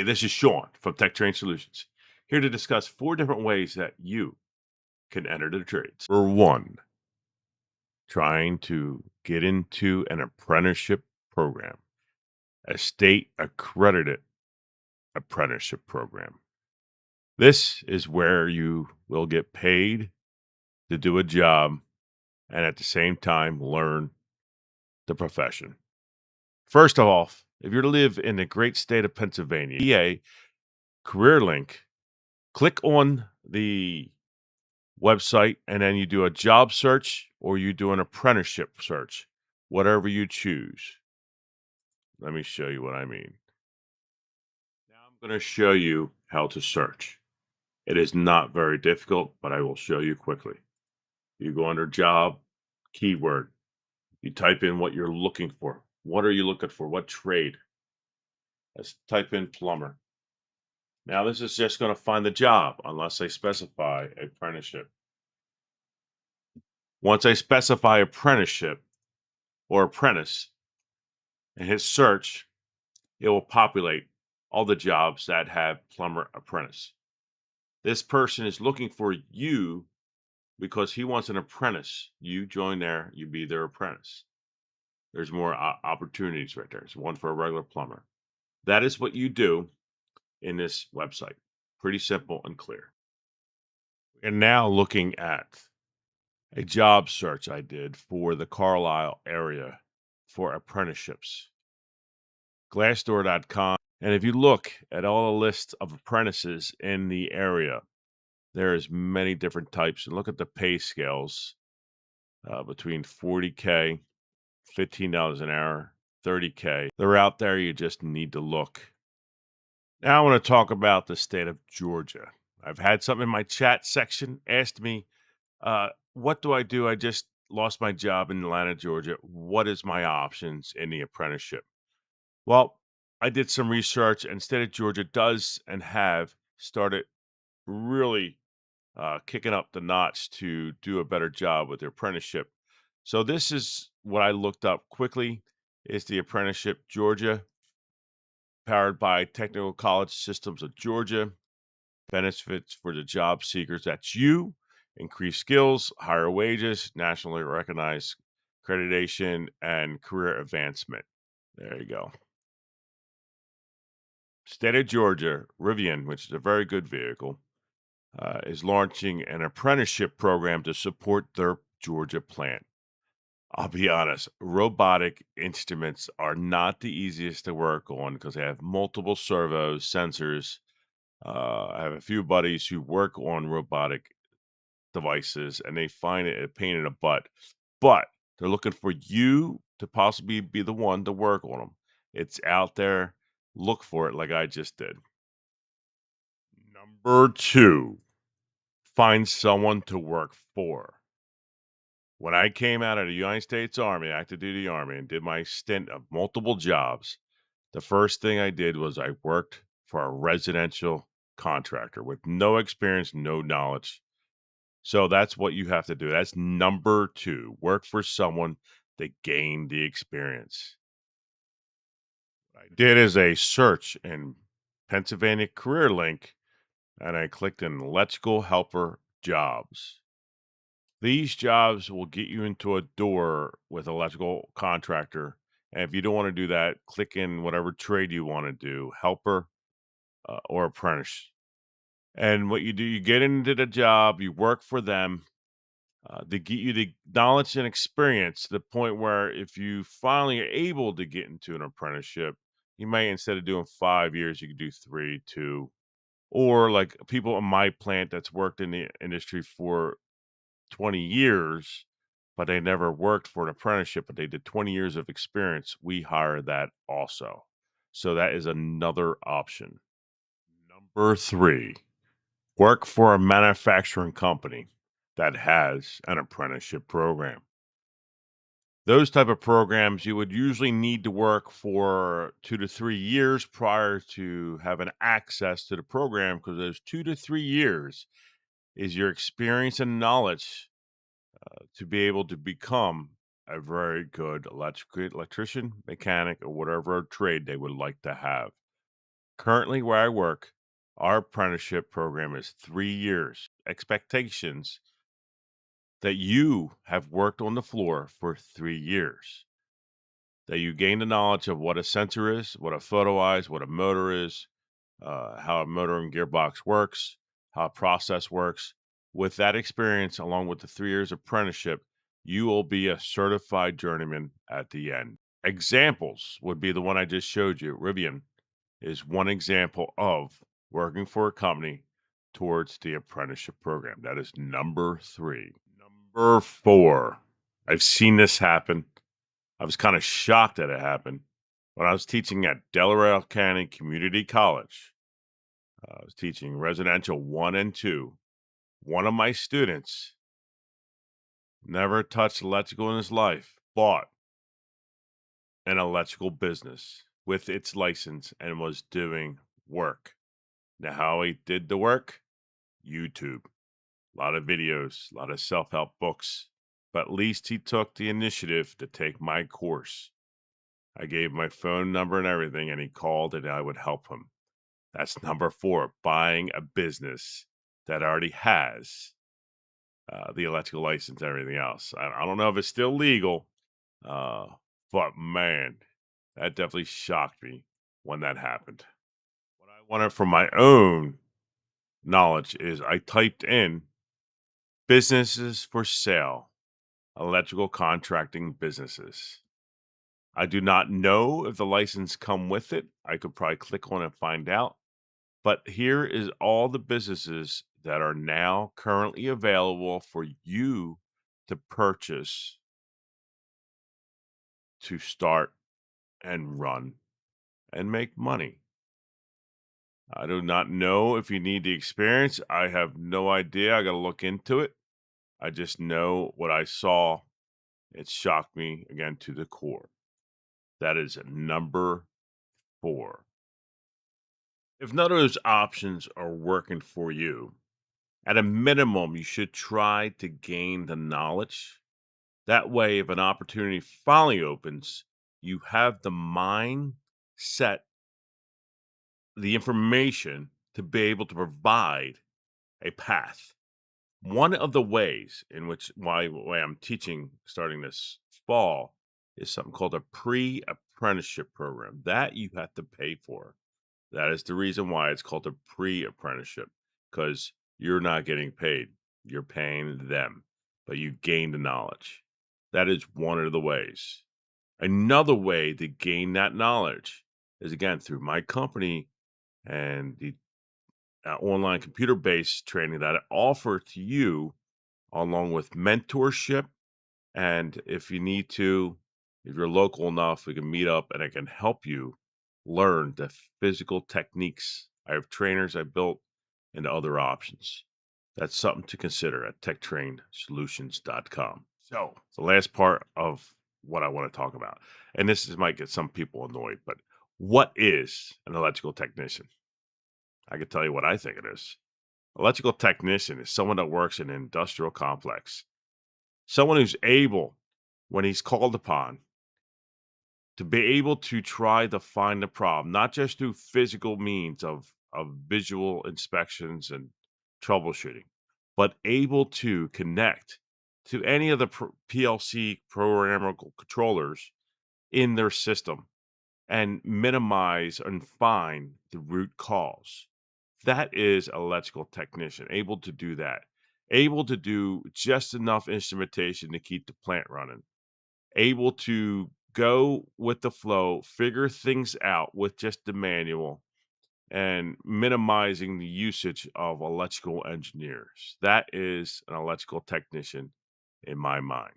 This is Sean from Tech Train Solutions, here to discuss 4 different ways that you can enter the trades. For one, trying to get into an apprenticeship program, a state accredited apprenticeship program. This is where you will get paid to do a job and at the same time learn the profession. First of all, if you're to live in the great state of Pennsylvania, PA CareerLink, click on the website and then you do a job search or you do an apprenticeship search, whatever you choose. Let me show you what I mean. Now I'm going to show you how to search. It is not very difficult, but I will show you quickly. You go under job, keyword. You type in what you're looking for. What are you looking for? What trade? Let's type in plumber. Now this is just going to find the job unless I specify apprenticeship. Once I specify apprenticeship or apprentice and hit search, it will populate all the jobs that have plumber apprentice. This person is looking for you because he wants an apprentice. You join there, you be their apprentice. There's more opportunities right there. There's one for a regular plumber. That is what you do in this website. Pretty simple and clear. And now looking at a job search I did for the Carlisle area for apprenticeships. Glassdoor.com. And if you look at all the lists of apprentices in the area, there's many different types. And look at the pay scales between 40K, $15 an hour, 30K. They're out there. You just need to look. Now I want to talk about the state of Georgia. I've had some in my chat section asked me, what do I do? I just lost my job in Atlanta, Georgia. What is my options in the apprenticeship? Well, I did some research, and State of Georgia does and have started really kicking up the notch to do a better job with their apprenticeship. So this is what I looked up quickly. Is the Apprenticeship Georgia, powered by Technical College Systems of Georgia. Benefits for the job seekers. That's you. Increased skills, higher wages, nationally recognized accreditation, and career advancement. There you go. State of Georgia, Rivian, which is a very good vehicle, is launching an apprenticeship program to support their Georgia plant. I'll be honest, robotic instruments are not the easiest to work on because they have multiple servos, sensors. I have a few buddies who work on robotic devices and they find it a pain in the butt, but they're looking for you to possibly be the one to work on them. It's out there. Look for it like I just did. Number two, find someone to work for. When I came out of the United States Army, active duty Army, and did my stint of multiple jobs, the first thing I did was I worked for a residential contractor with no experience, no knowledge. So that's what you have to do. That's number two. Work for someone to gain the experience. What I did is a search in Pennsylvania CareerLink and I clicked in electrical helper jobs. These jobs will get you into a door with electrical contractor. And if you don't want to do that, click in whatever trade you want to do, helper or apprentice. And what you do, you get into the job, you work for them. They get you the knowledge and experience to the point where if you finally are able to get into an apprenticeship, you may, instead of doing 5 years, you could do 3, 2, or like people in my plant that's worked in the industry for 20 years, but they never worked for an apprenticeship, but they did 20 years of experience. We hire that also. So that is another option. Number three, work for a manufacturing company that has an apprenticeship program. Those type of programs, you would usually need to work for 2 to 3 years prior to having access to the program because those 2 to 3 years is your experience and knowledge to be able to become a very good electrician, mechanic, or whatever trade they would like to have. Currently, where I work, our apprenticeship program is 3 years. Expectations that you have worked on the floor for 3 years, that you gain the knowledge of what a sensor is, what a photo eye is, what a motor is, how a motor and gearbox works, how a process works. With that experience, along with the 3 years apprenticeship, you will be a certified journeyman at the end. Examples would be the one I just showed you. Rivian is one example of working for a company towards the apprenticeship program. That is number three. Number four, I've seen this happen. I was kind of shocked that it happened when I was teaching at Delaware County Community College. I was teaching residential one and two. One of my students never touched electrical in his life, bought an electrical business with its license and was doing work. Now, how he did the work? YouTube. A lot of videos, a lot of self help books. But at least he took the initiative to take my course. I gave my phone number and everything, and he called and I would help him. That's number four, buying a business that already has the electrical license and everything else. I don't know if it's still legal, uh, but man, that definitely shocked me when that happened. What I wanted for my own knowledge is I typed in businesses for sale, electrical contracting businesses. I do not know if the license come with it. I could probably click on it and find out. But here is all the businesses that are now currently available for you to purchase to start and run and make money. I do not know if you need the experience. I have no idea. I got to look into it. I just know what I saw. It shocked me again to the core. That is number four. If none of those options are working for you, at a minimum, you should try to gain the knowledge. That way, if an opportunity finally opens, you have the mind set, the information to be able to provide a path. One of the ways in which why way I'm teaching starting this fall is something called a pre-apprenticeship program that you have to pay for. That is the reason why it's called a pre-apprenticeship, because you're not getting paid. You're paying them, but you gain the knowledge. That is one of the ways. Another way to gain that knowledge is again through my company and the online computer based training that I offer to you, along with mentorship. And if you need to, if you're local enough, we can meet up and I can help you learn the physical techniques. I have trainers I built and other options. That's something to consider at techtrainsolutions.com. So, the last part of what I want to talk about, and this is, might get some people annoyed, but what is an electrical technician? I can tell you what I think it is. Electrical technician is someone that works in an industrial complex, someone who's able, when he's called upon, to be able to try to find the problem, not just through physical means of visual inspections and troubleshooting, but able to connect to any of the PLC programmable controllers in their system and minimize and find the root cause. That is electrical technician, able to do that, able to do just enough instrumentation to keep the plant running, able to go with the flow, figure things out with just the manual, and minimizing the usage of electrical engineers. That is an electrical technician in my mind.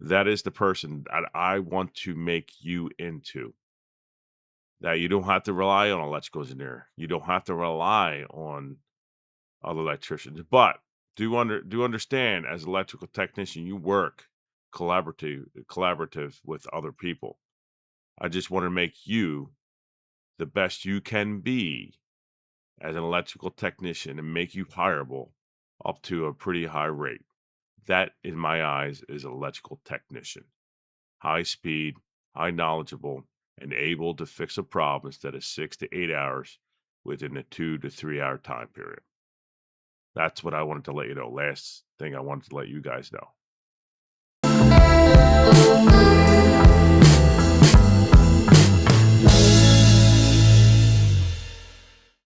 That is the person that I want to make you into. That you don't have to rely on electrical engineer. You don't have to rely on other electricians, but do understand as electrical technician, you work collaborative with other people. I just want to make you the best you can be as an electrical technician and make you hireable up to a pretty high rate. That, in my eyes, is electrical technician. High speed, high knowledgeable, and able to fix a problem instead of 6 to 8 hours within a 2 to 3 hour time period. That's what I wanted to let you know. Last thing I wanted to let you guys know.